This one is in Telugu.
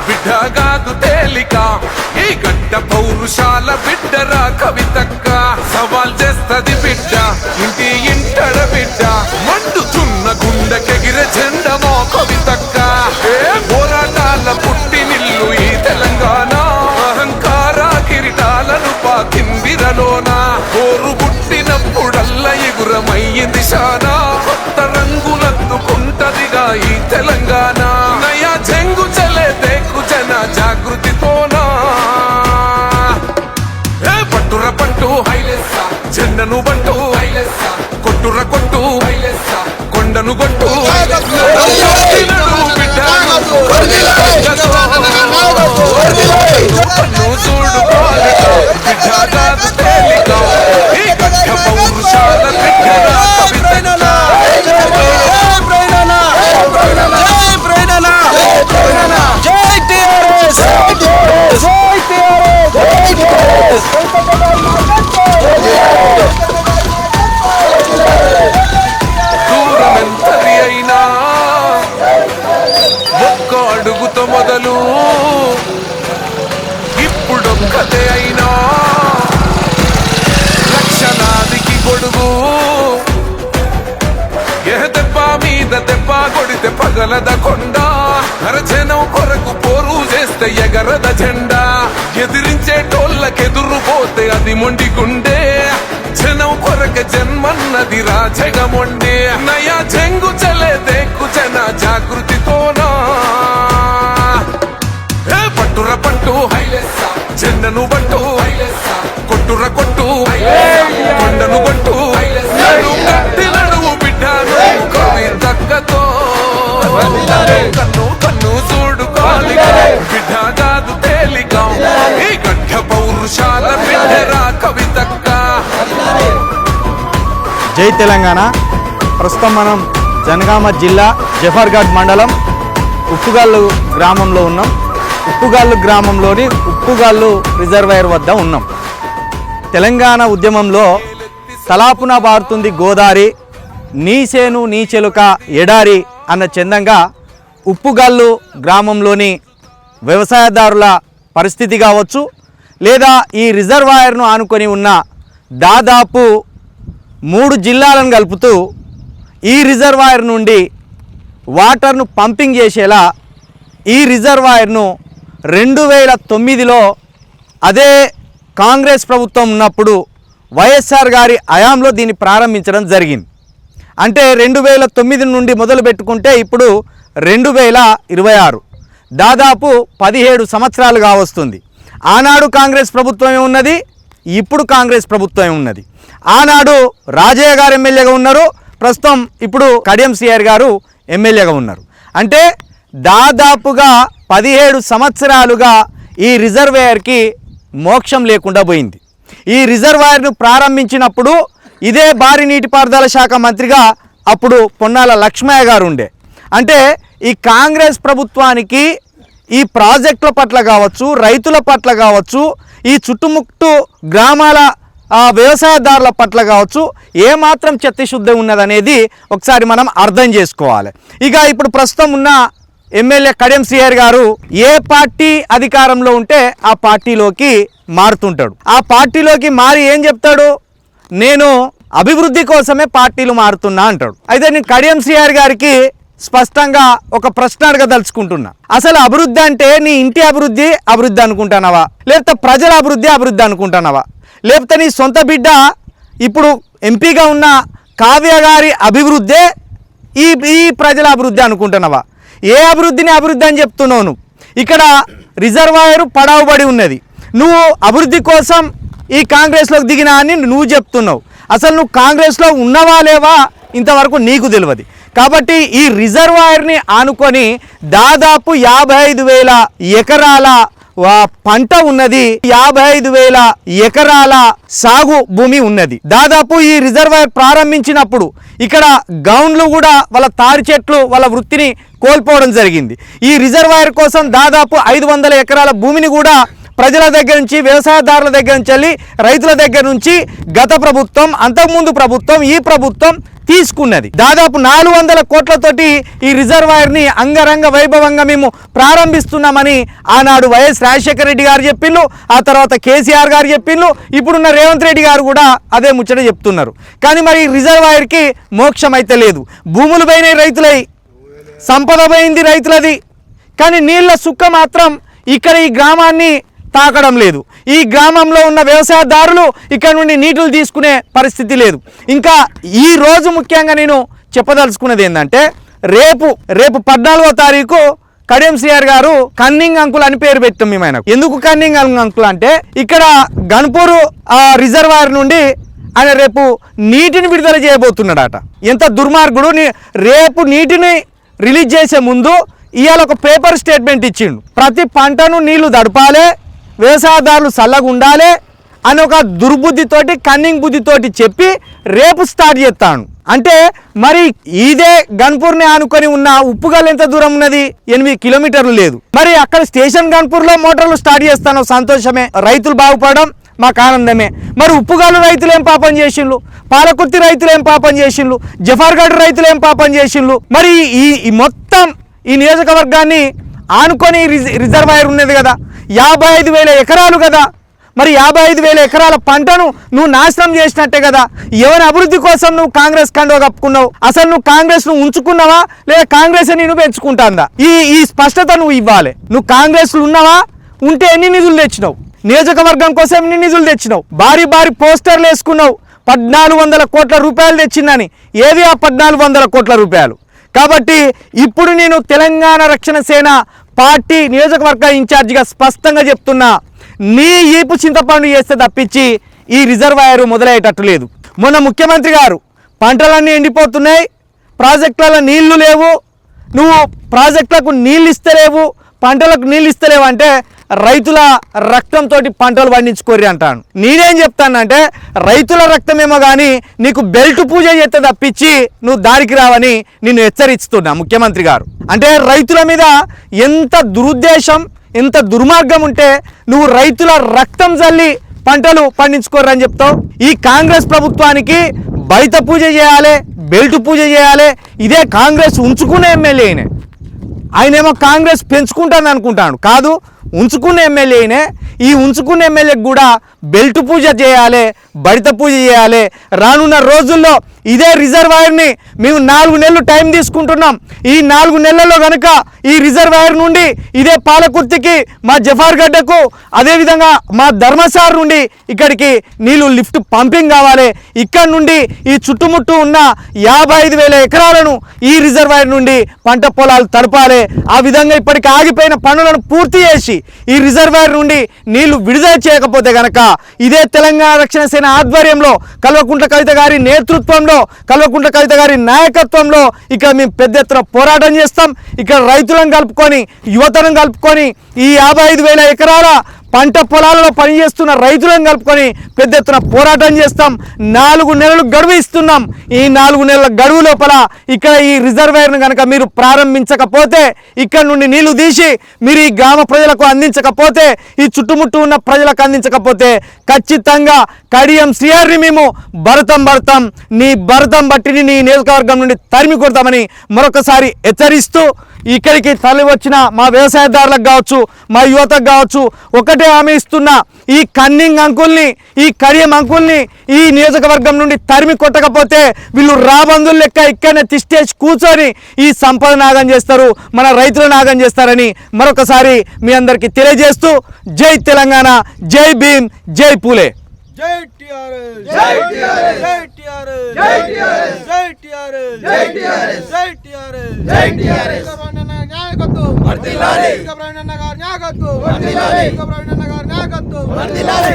బిడ్డగాదు తేలిక ఈ గడ్డ పౌరుషాల బిడ్డరా కవితక్క సవాల్ చేస్తది బిడ్డ ఇంటి ఇంటడ బిడ్డ మండుతున్న గుండెకెగిరే జెండమో కవితక్క పోరాటాల పుట్టినిల్లు ఈ తెలంగాణ అహంకార కిరీటాలను పాకిందిరలోన పోరు పుట్టినప్పుడల్ల ఎగురమయ్యింది శానా కొత్త రంగులద్దుకుంటదిగా ఈ తెలంగాణ నయా జంగు చలే దేకు జన జాగృతితోనా పట్టుర పట్టు జెండను బంటు కొట్టుర కొట్టు కొండను కొట్టు చూడు బిడ్డ తేలిక ఈ గడ్డ పౌరుషాల బిడ్డరా దూరమెంతది అయినా ఒక్క అడుగుతో మొదలు ఇప్పుడొక్కతే అయినా లక్షలాదికి గొడుగు ఏ దెబ్బ మీద దెబ్బ కొడితే పగలద కొండ అరజనం కొరకు పోరు చేస్తే ఎగరద జెండా ఎదిరించేటోళ్ళకెదురు పోతే అది మొండి గుండె జనం కొరక జన్మన్నది రాజగమొండే నయా జంగు చలే దేకు జన జాగృతితోనా పట్టుర పట్టు జెండను బంటు కొట్టుర కొట్టు కొండను కొట్టు నడువు బిడ్డను కవితక్కతో కన్ను కన్ను చూడు బిడ్డ కాదు తేలిక ఈ గడ్డ పౌరుషాల బిడ్డరా కవితక్క. జై తెలంగాణ. ప్రస్తుతం మనం జనగామ జిల్లా జఫర్గఢ్ మండలం ఉప్పుగాళ్ళు గ్రామంలో ఉన్నాం. ఉప్పుగాళ్ళు గ్రామంలోని ఉప్పుగాళ్ళు రిజర్వాయర్ వద్ద ఉన్నాం. తెలంగాణ ఉద్యమంలో తలాపున బారుతుంది గోదారి, నీసేను నీచెలుక ఎడారి అన్న చందంగా ఉప్పుగాళ్ళు గ్రామంలోని వ్యవసాయదారుల పరిస్థితి కావచ్చు, లేదా ఈ రిజర్వాయర్ను ఆనుకొని ఉన్న దాదాపు 3 జిల్లాలను కలుపుతూ ఈ రిజర్వాయర్ నుండి వాటర్ను పంపింగ్ చేసేలా ఈ రిజర్వాయర్ను 2009లో అదే కాంగ్రెస్ ప్రభుత్వం ఉన్నప్పుడు వైఎస్ఆర్ గారి హయాంలో దీన్ని ప్రారంభించడం జరిగింది. అంటే 2009 నుండి మొదలు పెట్టుకుంటే ఇప్పుడు 2026 దాదాపు 17 సంవత్సరాలుగా వస్తుంది. ఆనాడు కాంగ్రెస్ ప్రభుత్వమే ఉన్నది, ఇప్పుడు కాంగ్రెస్ ప్రభుత్వమే ఉన్నది. ఆనాడు రాజయ్య గారు ఎమ్మెల్యేగా ఉన్నారు, ప్రస్తుతం ఇప్పుడు కడియం సిఆర్ గారు ఎమ్మెల్యేగా ఉన్నారు. అంటే దాదాపుగా 17 సంవత్సరాలుగా ఈ రిజర్వాయర్కి మోక్షం లేకుండా పోయింది. ఈ రిజర్వాయర్ను ప్రారంభించినప్పుడు ఇదే భారీ నీటిపారుదల శాఖ మంత్రిగా అప్పుడు పొన్నాల లక్ష్మయ్య గారు ఉండే. అంటే ఈ కాంగ్రెస్ ప్రభుత్వానికి ఈ ప్రాజెక్టుల పట్ల కావచ్చు, రైతుల పట్ల కావచ్చు, ఈ చుట్టుముట్టు గ్రామాల వ్యవసాయదారుల పట్ల కావచ్చు ఏమాత్రం చిత్తశుద్ధి ఉన్నదనేది ఒకసారి మనం అర్థం చేసుకోవాలి. ఇక ఇప్పుడు ప్రస్తుతం ఉన్న ఎమ్మెల్యే కడియం సిఆర్ గారు ఏ పార్టీ అధికారంలో ఉంటే ఆ పార్టీలోకి మారుతుంటాడు. ఆ పార్టీలోకి మారి ఏం చెప్తాడు, నేను అభివృద్ధి కోసమే పార్టీలు మారుతున్నా అంటాడు. అయితే నేను కడియం సిఆర్ గారికి స్పష్టంగా ఒక ప్రశ్న అడగదలుచుకుంటున్నా. అసలు అభివృద్ధి అంటే నీ ఇంటి అభివృద్ధి అనుకుంటున్నావా, లేకపోతే ప్రజల అభివృద్ధి అనుకుంటున్నావా, లేకపోతే నీ సొంత బిడ్డ ఇప్పుడు ఎంపీగా ఉన్న కావ్య గారి అభివృద్ధే ఈ ప్రజల అభివృద్ధి అనుకుంటున్నావా? ఏ అభివృద్ధిని అభివృద్ధి అని చెప్తున్నావు నువ్వు? ఇక్కడ రిజర్వాయర్ పడావుబడి ఉన్నది, నువ్వు అభివృద్ధి కోసం ఈ కాంగ్రెస్లోకి దిగినా అని నువ్వు చెప్తున్నావు. అసలు నువ్వు కాంగ్రెస్లో ఉన్నవా లేవా ఇంతవరకు నీకు తెలియదు. కాబట్టి ఈ రిజర్వాయర్ని ఆనుకొని దాదాపు 55,000 ఎకరాల పంట ఉన్నది, 55,000 ఎకరాల సాగు భూమి ఉన్నది. దాదాపు ఈ రిజర్వాయర్ ప్రారంభించినప్పుడు ఇక్కడ గౌండ్లు కూడా వాళ్ళ తాడి చెట్లు వాళ్ళ వృత్తిని కోల్పోవడం జరిగింది. ఈ రిజర్వాయర్ కోసం దాదాపు 500 ఎకరాల భూమిని కూడా ప్రజల దగ్గర నుంచి, వ్యవసాయదారుల దగ్గర నుంచి వెళ్ళి, రైతుల దగ్గర నుంచి గత ప్రభుత్వం, అంతకుముందు ప్రభుత్వం, ఈ ప్రభుత్వం తీసుకున్నది. దాదాపు 400 కోట్లతోటి ఈ రిజర్వాయర్ని అంగరంగ వైభవంగా మేము ప్రారంభిస్తున్నామని ఆనాడు వైఎస్ రాజశేఖర రెడ్డి గారు చెప్పిండ్రు, ఆ తర్వాత కేసీఆర్ గారు చెప్పిండ్రు, ఇప్పుడున్న రేవంత్ రెడ్డి గారు కూడా అదే ముచ్చట చెప్తున్నారు. కానీ మరి ఈ రిజర్వాయర్కి మోక్షం అయితే లేదు. భూములు పోయినాయి రైతులై, సంపద పోయింది రైతులది, కానీ నీళ్ళ సుక్క మాత్రం ఇక్కడ ఈ గ్రామాన్ని తాకడం లేదు. ఈ గ్రామంలో ఉన్న వ్యవసాయదారులు ఇక్కడ నుండి నీటిని తీసుకునే పరిస్థితి లేదు. ఇంకా ఈ రోజు ముఖ్యంగా నేను చెప్పదలుచుకున్నది ఏంటంటే, రేపు 14వ తారీఖు కడియం సిఆర్ గారు కన్నింగ్ అంకుల్ అని పేరు పెట్టాం మేము ఆయనకు. ఎందుకు కన్నింగ్ అంకుల్ అంటే, ఇక్కడ గన్పూర్ రిజర్వాయర్ నుండి ఆయన రేపు నీటిని విడుదల చేయబోతున్నాడట. ఎంత దుర్మార్గుడు! రేపు నీటిని రిలీజ్ చేసే ముందు ఇవాళ ఒక పేపర్ స్టేట్మెంట్ ఇచ్చిండు. ప్రతి పంటను నీళ్లు దడపాలే, వ్యవసాయదారులు చల్లగా ఉండాలి అని ఒక దుర్బుద్ధితోటి, కన్నింగ్ బుద్ధితోటి చెప్పి రేపు స్టార్ట్ చేస్తాను. అంటే మరి ఇదే గన్పూర్ని ఆనుకొని ఉన్న ఉప్పుగల్ ఎంత దూరం ఉన్నది? 8 కిలోమీటర్లు లేదు. మరి అక్కడ స్టేషన్ గన్పూర్లో మోటార్లు స్టార్ట్ చేస్తాను, సంతోషమే, రైతులు బాగుపడడం మాకు ఆనందమే. మరి ఉప్పుగాలు రైతులు ఏం పాపం చేసిండ్రు? పాలకుర్తి రైతులు ఏం పాపం చేసిండ్రు? జఫర్గఢ్ రైతులు ఏం పాపం చేసిండ్రు? మరి ఈ మొత్తం ఈ నియోజకవర్గాన్ని ఆనుకొని రిజర్వాయర్ ఉన్నది కదా, 55,000 ఎకరాలు కదా. మరి 55,000 ఎకరాల పంటను నువ్వు నాశనం చేసినట్టే కదా. ఎవరి అభివృద్ధి కోసం నువ్వు కాంగ్రెస్ కండువా కప్పుకున్నావు? అసలు నువ్వు కాంగ్రెస్ ను ఉంచుకున్నావా లేదా కాంగ్రెస్ నేను పెంచుకుంటాందా? ఈ స్పష్టత నువ్వు ఇవ్వాలి. నువ్వు కాంగ్రెస్ ఉన్నావా? ఉంటే ఎన్ని నిధులు తెచ్చినావు? నియోజకవర్గం కోసం ఎన్ని నిధులు తెచ్చినావు? భారీ పోస్టర్లు వేసుకున్నావు, 1400 కోట్ల రూపాయలు తెచ్చిందని. ఏది ఆ 1400 కోట్ల రూపాయలు? కాబట్టి ఇప్పుడు నేను తెలంగాణ రక్షణ సేన పార్టీ నియోజకవర్గ ఇన్ఛార్జిగా స్పష్టంగా చెప్తున్నా, నీ ఈపు చింతపండు చేస్తే తప్పించి ఈ రిజర్వాయర్ మొదలయ్యేటట్టు లేదు. మొన్న ముఖ్యమంత్రి గారు పంటలన్నీ ఎండిపోతున్నాయి, ప్రాజెక్టులలో నీళ్లు లేవు, నువ్వు ప్రాజెక్టులకు నీళ్ళు ఇస్తలేవు, పంటలకు నీళ్ళు ఇస్తలేవు అంటే రైతుల రక్తంతో పంటలు పండించుకోర్రి అంటాను. నేనేం చెప్తానంటే, రైతుల రక్తమేమో కానీ నీకు బెల్ట్ పూజ చేస్తే తప్పించి నువ్వు దారికి రావని నిన్ను హెచ్చరిస్తున్నా ముఖ్యమంత్రి గారు. అంటే రైతుల మీద ఎంత దురుద్దేశం, ఎంత దుర్మార్గం ఉంటే నువ్వు రైతుల రక్తం జల్లి పంటలు పండించుకోర్రని చెప్తావు. ఈ కాంగ్రెస్ ప్రభుత్వానికి బయట పూజ చేయాలి, బెల్ట్ పూజ చేయాలి. ఇదే కాంగ్రెస్ ఉంచుకునే ఎమ్మెల్యేనే. ఆయనేమో కాంగ్రెస్ పెంచుకుంటాను అనుకుంటాను, కాదు, ఉంచుకున్న ఎమ్మెల్యేనే. ఈ ఉంచుకున్న ఎమ్మెల్యేకి కూడా బెల్ట్ పూజ చేయాలి, బడిత పూజ చేయాలి. రానున్న రోజుల్లో ఇదే రిజర్వాయర్ని మేము 4 నెలలు టైం తీసుకుంటున్నాం. ఈ 4 నెలల్లో కనుక ఈ రిజర్వాయర్ నుండి ఇదే పాలకుర్తికి, మా జఫర్గఢ్కు, అదేవిధంగా మా ధర్మసార్ నుండి ఇక్కడికి నీళ్లు లిఫ్ట్ పంపింగ్ కావాలి. ఇక్కడ నుండి ఈ చుట్టుముట్టు ఉన్న 55,000 ఎకరాలను ఈ రిజర్వాయర్ నుండి పంట పొలాలు తడపాలి. ఆ విధంగా ఇప్పటికి ఆగిపోయిన పనులను పూర్తి చేసి ఈ రిజర్వాయర్ నుండి నీళ్లు విడుదల చేయకపోతే గనక ఇదే తెలంగాణ రక్షణ సేన ఆధ్వర్యంలో, కల్వకుంట్ల కవిత గారి నేతృత్వంలో, కల్వకుంట్ల కవిత గారి నాయకత్వంలో ఇక్కడ మేము పెద్ద ఎత్తున పోరాటం చేస్తాం. ఇక్కడ రైతులను కలుపుకొని, యువతను కలుపుకొని, ఈ 55,000 ఎకరాల పంట పొలాలలో పనిచేస్తున్న రైతులను కలుపుకొని పెద్ద ఎత్తున పోరాటం చేస్తాం. 4 నెలలు గడువు ఇస్తున్నాం. ఈ 4 నెలల గడువు లోపల ఇక్కడ ఈ రిజర్వాయర్ను కనుక మీరు ప్రారంభించకపోతే, ఇక్కడ నుండి నీళ్లు తీసి మీరు ఈ గ్రామ ప్రజలకు అందించకపోతే, ఈ చుట్టుముట్టు ఉన్న ప్రజలకు అందించకపోతే ఖచ్చితంగా కడియం సిఆర్ని మేము భరతం నీ భరతం బట్టిని నీ నియోజకవర్గం నుండి తరిమి కొడతామని మరొకసారి హెచ్చరిస్తూ, ఇక్కడికి తరలి వచ్చిన మా వ్యవసాయదారులకు కావచ్చు, మా యువతకు కావచ్చు, ఒకటే హామీ ఇస్తున్నా, ఈ కన్నింగ్ అంకుల్ని, ఈ కడియం అంకుల్ని ఈ నియోజకవర్గం నుండి తరిమి కొట్టకపోతే వీళ్ళు రాబందులు లెక్క ఇక్కడనే తిష్టేసి కూర్చొని ఈ సంపద నాగం చేస్తారు, మన రైతుల నాగం చేస్తారని మరొకసారి మీ అందరికీ తెలియజేస్తూ, జై తెలంగాణ, జై భీమ్, జై పూలే. జై టిఆర్ఎస్, జై టిఆర్ఎస్, జై టిఆర్ఎస్, జై టిఆర్ఎస్, జై టిఆర్ఎస్, జై టిఆర్ఎస్, జై టిఆర్ఎస్, జై టిఆర్ఎస్. నాయకత్వం వర్ధిల్లాలి. నాయకత్వం వర్ధిల్లాలి. నాయకత్వం వర్ధిల్లాలి.